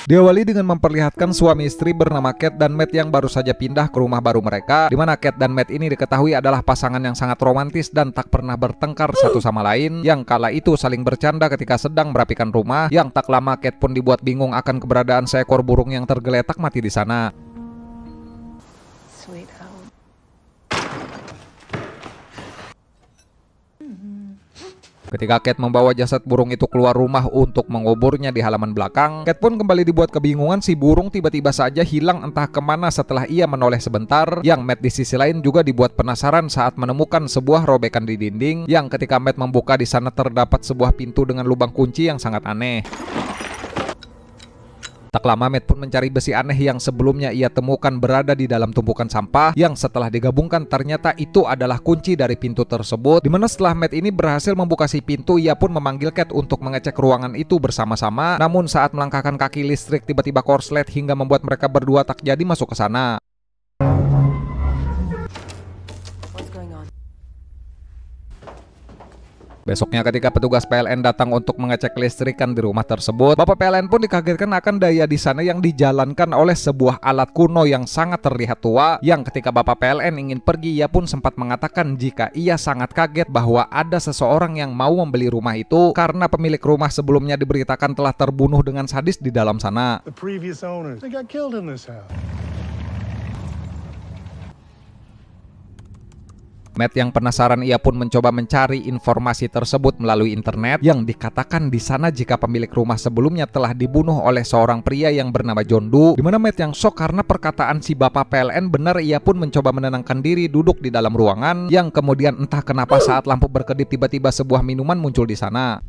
Diawali dengan memperlihatkan suami istri bernama Kate dan Matt yang baru saja pindah ke rumah baru mereka, di mana Kate dan Matt ini diketahui adalah pasangan yang sangat romantis dan tak pernah bertengkar satu sama lain, yang kala itu saling bercanda ketika sedang merapikan rumah, yang tak lama Kate pun dibuat bingung akan keberadaan seekor burung yang tergeletak mati di sana. Ketika Kate membawa jasad burung itu keluar rumah untuk menguburnya di halaman belakang, Kate pun kembali dibuat kebingungan. Si burung tiba-tiba saja hilang entah kemana setelah ia menoleh sebentar, yang Matt di sisi lain juga dibuat penasaran saat menemukan sebuah robekan di dinding, yang ketika Matt membuka di sana terdapat sebuah pintu dengan lubang kunci yang sangat aneh. Tak lama Matt pun mencari besi aneh yang sebelumnya ia temukan berada di dalam tumpukan sampah, yang setelah digabungkan ternyata itu adalah kunci dari pintu tersebut. Dimana setelah Matt ini berhasil membuka si pintu, ia pun memanggil Kate untuk mengecek ruangan itu bersama-sama. Namun saat melangkahkan kaki, listrik tiba-tiba korslet hingga membuat mereka berdua tak jadi masuk ke sana. Besoknya ketika petugas PLN datang untuk mengecek listrikan di rumah tersebut, Bapak PLN pun dikagetkan akan daya di sana yang dijalankan oleh sebuah alat kuno yang sangat terlihat tua, yang ketika Bapak PLN ingin pergi, ia pun sempat mengatakan jika ia sangat kaget bahwa ada seseorang yang mau membeli rumah itu karena pemilik rumah sebelumnya diberitakan telah terbunuh dengan sadis di dalam sana. Matt yang penasaran, ia pun mencoba mencari informasi tersebut melalui internet, yang dikatakan di sana jika pemilik rumah sebelumnya telah dibunuh oleh seorang pria yang bernama John Doe. Dimana Matt yang shock karena perkataan si Bapak PLN benar, ia pun mencoba menenangkan diri duduk di dalam ruangan, yang kemudian entah kenapa saat lampu berkedip tiba-tiba sebuah minuman muncul di sana.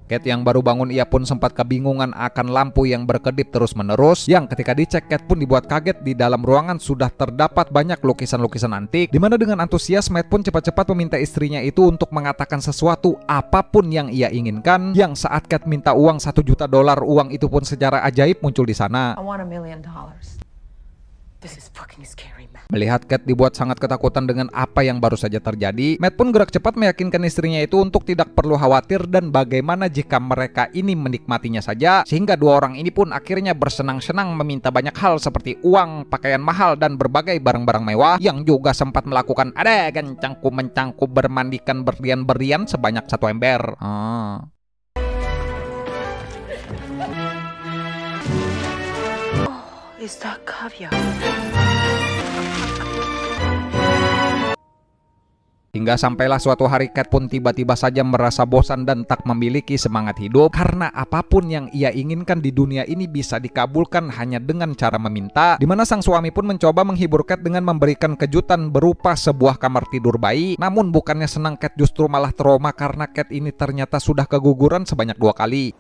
Kate yang baru bangun, ia pun sempat kebingungan akan lampu yang berkedip terus-menerus, yang ketika dicek Kate pun dibuat kaget. Di dalam ruangan sudah terdapat banyak lukisan-lukisan antik, dimana dengan antusias Matt pun cepat-cepat meminta istrinya itu untuk mengatakan sesuatu apapun yang ia inginkan, yang saat Kate minta uang $1 juta, uang itu pun secara ajaib muncul di sana. Melihat Kate dibuat sangat ketakutan dengan apa yang baru saja terjadi, Matt pun gerak cepat meyakinkan istrinya itu untuk tidak perlu khawatir dan bagaimana jika mereka ini menikmatinya saja, sehingga dua orang ini pun akhirnya bersenang-senang meminta banyak hal seperti uang, pakaian mahal, dan berbagai barang-barang mewah, yang juga sempat melakukan adegan cangku-mencangku bermandikan berlian-berlian sebanyak 1 ember. Is that caviar? Hingga sampailah suatu hari Kate pun tiba-tiba saja merasa bosan dan tak memiliki semangat hidup, karena apapun yang ia inginkan di dunia ini bisa dikabulkan hanya dengan cara meminta. Dimana sang suami pun mencoba menghibur Kate dengan memberikan kejutan berupa sebuah kamar tidur bayi. Namun bukannya senang, Kate justru malah trauma karena Kate ini ternyata sudah keguguran sebanyak 2 kali.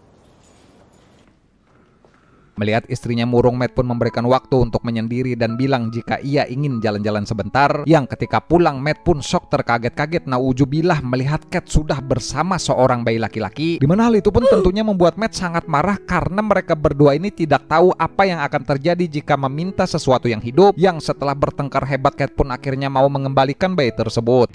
Melihat istrinya murung, Matt pun memberikan waktu untuk menyendiri dan bilang jika ia ingin jalan-jalan sebentar, yang ketika pulang Matt pun shock terkaget-kaget nauzubillah melihat Kate sudah bersama seorang bayi laki-laki, dimana hal itu pun tentunya membuat Matt sangat marah karena mereka berdua ini tidak tahu apa yang akan terjadi jika meminta sesuatu yang hidup, yang setelah bertengkar hebat Kate pun akhirnya mau mengembalikan bayi tersebut.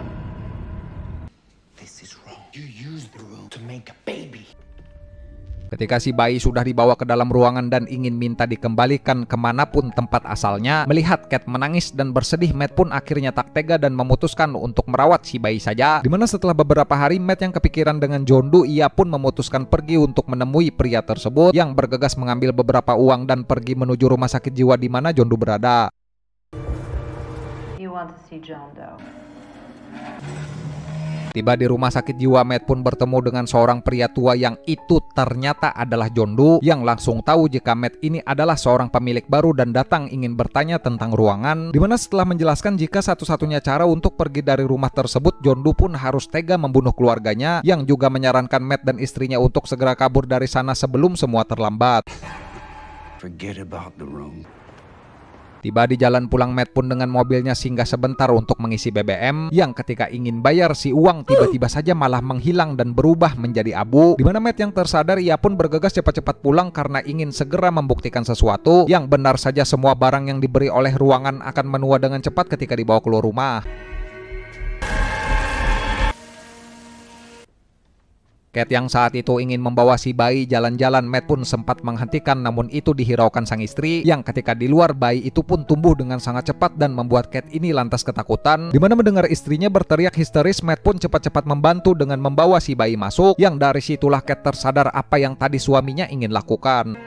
Ketika si bayi sudah dibawa ke dalam ruangan dan ingin minta dikembalikan kemanapun tempat asalnya, melihat Kate menangis dan bersedih, Matt pun akhirnya tak tega dan memutuskan untuk merawat si bayi saja. Dimana setelah beberapa hari Matt yang kepikiran dengan John Doe, ia pun memutuskan pergi untuk menemui pria tersebut, yang bergegas mengambil beberapa uang dan pergi menuju rumah sakit jiwa di mana John Doe berada. You want to see John Doe? Tiba di rumah sakit jiwa, Matt pun bertemu dengan seorang pria tua yang itu ternyata adalah John Doe, yang langsung tahu jika Matt ini adalah seorang pemilik baru dan datang ingin bertanya tentang ruangan. Dimana setelah menjelaskan jika satu-satunya cara untuk pergi dari rumah tersebut, John Doe pun harus tega membunuh keluarganya, yang juga menyarankan Matt dan istrinya untuk segera kabur dari sana sebelum semua terlambat. Forget about the room. Tiba di jalan pulang, Matt pun dengan mobilnya singgah sebentar untuk mengisi BBM, yang ketika ingin bayar si uang tiba-tiba saja malah menghilang dan berubah menjadi abu. Dimana Matt yang tersadar, ia pun bergegas cepat-cepat pulang karena ingin segera membuktikan sesuatu, yang benar saja semua barang yang diberi oleh ruangan akan menua dengan cepat ketika dibawa keluar rumah. Cat yang saat itu ingin membawa si bayi jalan-jalan, Matt pun sempat menghentikan, namun itu dihiraukan sang istri yang ketika di luar bayi itu pun tumbuh dengan sangat cepat dan membuat Cat ini lantas ketakutan. Dimana mendengar istrinya berteriak histeris, Matt pun cepat-cepat membantu dengan membawa si bayi masuk, yang dari situlah Cat tersadar apa yang tadi suaminya ingin lakukan.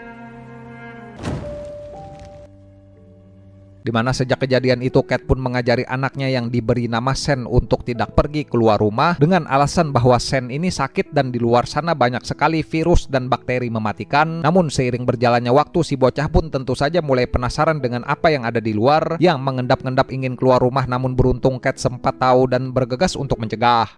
Dimana sejak kejadian itu Cat pun mengajari anaknya yang diberi nama Sen untuk tidak pergi keluar rumah dengan alasan bahwa Sen ini sakit dan di luar sana banyak sekali virus dan bakteri mematikan. Namun seiring berjalannya waktu, si bocah pun tentu saja mulai penasaran dengan apa yang ada di luar, yang mengendap-endap ingin keluar rumah, namun beruntung Cat sempat tahu dan bergegas untuk mencegah.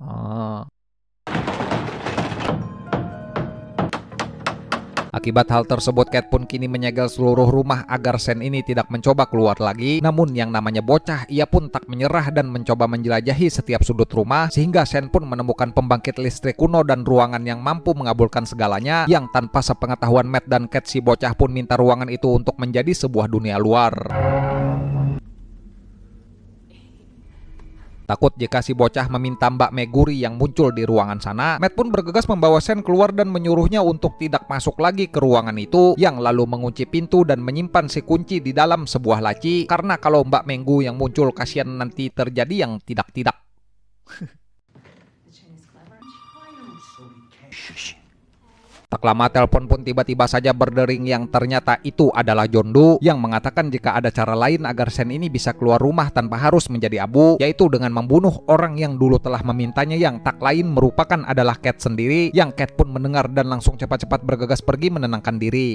Akibat hal tersebut, Cat pun kini menyegel seluruh rumah agar Sen ini tidak mencoba keluar lagi. Namun yang namanya bocah, ia pun tak menyerah dan mencoba menjelajahi setiap sudut rumah, sehingga Sen pun menemukan pembangkit listrik kuno dan ruangan yang mampu mengabulkan segalanya, yang tanpa sepengetahuan Matt dan Cat, si bocah pun minta ruangan itu untuk menjadi sebuah dunia luar. Takut jika si bocah meminta Mbak Meguri yang muncul di ruangan sana, Matt pun bergegas membawa Sen keluar dan menyuruhnya untuk tidak masuk lagi ke ruangan itu, yang lalu mengunci pintu dan menyimpan si kunci di dalam sebuah laci, karena kalau Mbak Menggu yang muncul kasihan nanti terjadi yang tidak-tidak. Tak lama telepon pun tiba-tiba saja berdering, yang ternyata itu adalah John Doe yang mengatakan jika ada cara lain agar Sen ini bisa keluar rumah tanpa harus menjadi abu, yaitu dengan membunuh orang yang dulu telah memintanya, yang tak lain merupakan adalah Cat sendiri, yang Cat pun mendengar dan langsung cepat-cepat bergegas pergi menenangkan diri.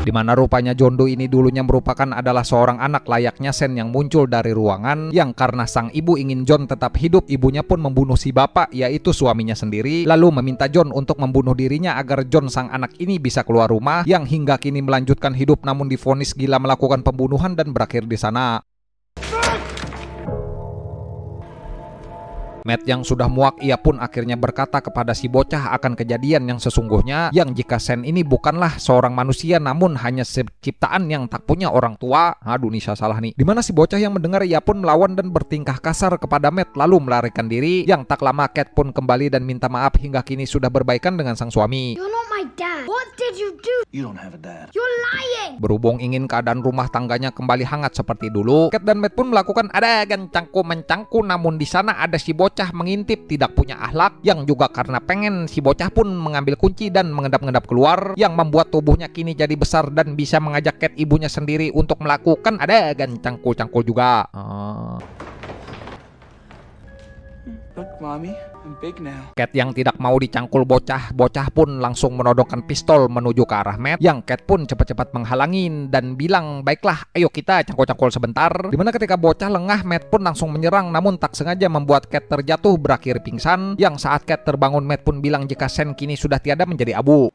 Dimana rupanya John Doe ini dulunya merupakan adalah seorang anak layaknya Sen yang muncul dari ruangan, yang karena sang ibu ingin John tetap hidup, ibunya pun membunuh si bapak, yaitu suaminya sendiri, lalu meminta John untuk membunuh dirinya agar John sang anak ini bisa keluar rumah, yang hingga kini melanjutkan hidup namun divonis gila melakukan pembunuhan dan berakhir di sana. Matt yang sudah muak, ia pun akhirnya berkata kepada si bocah akan kejadian yang sesungguhnya, yang jika Sen ini bukanlah seorang manusia namun hanya ciptaan yang tak punya orang tua. Aduh, Nisa salah nih. Dimana si bocah yang mendengar, ia pun melawan dan bertingkah kasar kepada Matt lalu melarikan diri, yang tak lama Cat pun kembali dan minta maaf hingga kini sudah berbaikan dengan sang suami. You're not my dad. What did you do? You don't have a dad. You're lying. Berhubung ingin keadaan rumah tangganya kembali hangat seperti dulu, Cat dan Matt pun melakukan adegan cangku-mencangku, namun di sana ada si bocah mengintip tidak punya akhlak, yang juga karena pengen, si bocah pun mengambil kunci dan mengendap-endap keluar, yang membuat tubuhnya kini jadi besar dan bisa mengajak Cat ibunya sendiri untuk melakukan adegan cangkul-cangkul juga. Look, Mommy, I'm big now. Cat yang tidak mau dicangkul bocah pun langsung menodongkan pistol menuju ke arah Matt, yang Cat pun cepat-cepat menghalangin dan bilang, baiklah, ayo kita cangkul-cangkul sebentar. Dimana ketika bocah lengah, Matt pun langsung menyerang, namun tak sengaja membuat Cat terjatuh berakhir pingsan, yang saat Cat terbangun, Matt pun bilang jika Sen kini sudah tiada menjadi abu.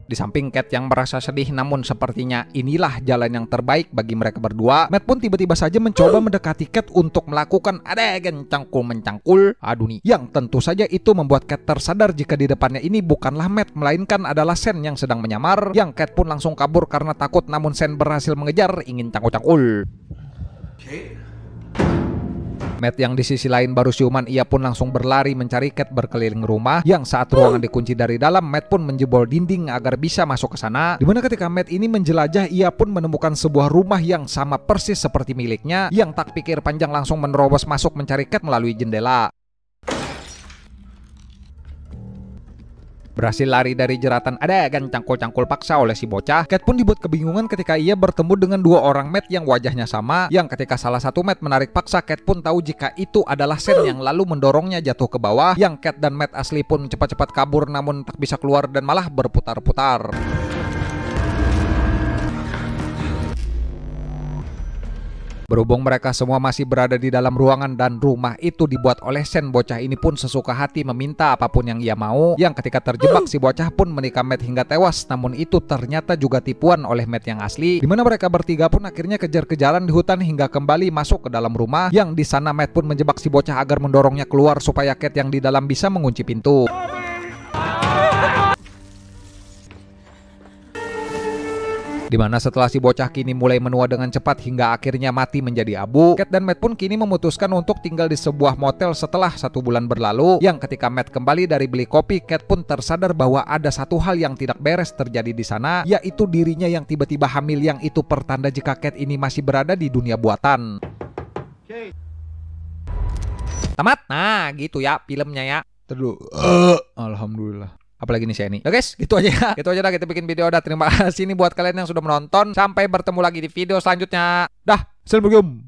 Di samping Cat yang merasa sedih, namun sepertinya inilah jalan yang terbaik bagi mereka berdua, Matt pun tiba-tiba saja mencoba mendekati Cat untuk melakukan adegan cangkul-mencangkul. Aduh nih, yang tentu saja itu membuat Cat tersadar jika di depannya ini bukanlah Matt, melainkan adalah Sen yang sedang menyamar, yang Cat pun langsung kabur karena takut, namun Sen berhasil mengejar ingin cangkul-cangkul. Matt yang di sisi lain baru siuman, ia pun langsung berlari mencari Cat berkeliling rumah, yang saat ruangan dikunci dari dalam, Matt pun menjebol dinding agar bisa masuk ke sana. Dimana ketika Matt ini menjelajah, ia pun menemukan sebuah rumah yang sama persis seperti miliknya, yang tak pikir panjang langsung menerobos masuk mencari Cat melalui jendela. Berhasil lari dari jeratan adegan cangkul-cangkul paksa oleh si bocah, Cat pun dibuat kebingungan ketika ia bertemu dengan dua orang Matt yang wajahnya sama, yang ketika salah satu Matt menarik paksa, Cat pun tahu jika itu adalah Sen yang lalu mendorongnya jatuh ke bawah, yang Cat dan Matt asli pun cepat-cepat kabur namun tak bisa keluar dan malah berputar-putar. Berhubung mereka semua masih berada di dalam ruangan dan rumah itu dibuat oleh Sen, bocah ini pun sesuka hati meminta apapun yang ia mau, yang ketika terjebak si bocah pun menikam Matt hingga tewas, namun itu ternyata juga tipuan oleh Matt yang asli, dimana mereka bertiga pun akhirnya kejar-kejaran di hutan hingga kembali masuk ke dalam rumah, yang di sana Matt pun menjebak si bocah agar mendorongnya keluar supaya Cat yang di dalam bisa mengunci pintu. Dimana setelah si bocah kini mulai menua dengan cepat hingga akhirnya mati menjadi abu, Cat dan Matt pun kini memutuskan untuk tinggal di sebuah motel setelah 1 bulan berlalu. Yang ketika Matt kembali dari beli kopi, Cat pun tersadar bahwa ada satu hal yang tidak beres terjadi di sana, yaitu dirinya yang tiba-tiba hamil, yang itu pertanda jika Cat ini masih berada di dunia buatan. Tamat. Nah gitu ya filmnya ya. Terus alhamdulillah. Apalagi nih saya ini. Nah guys, gitu aja ya. Gitu aja dah kita bikin video dah. Terima kasih nih buat kalian yang sudah menonton. Sampai bertemu lagi di video selanjutnya. Dah, assalamualaikum.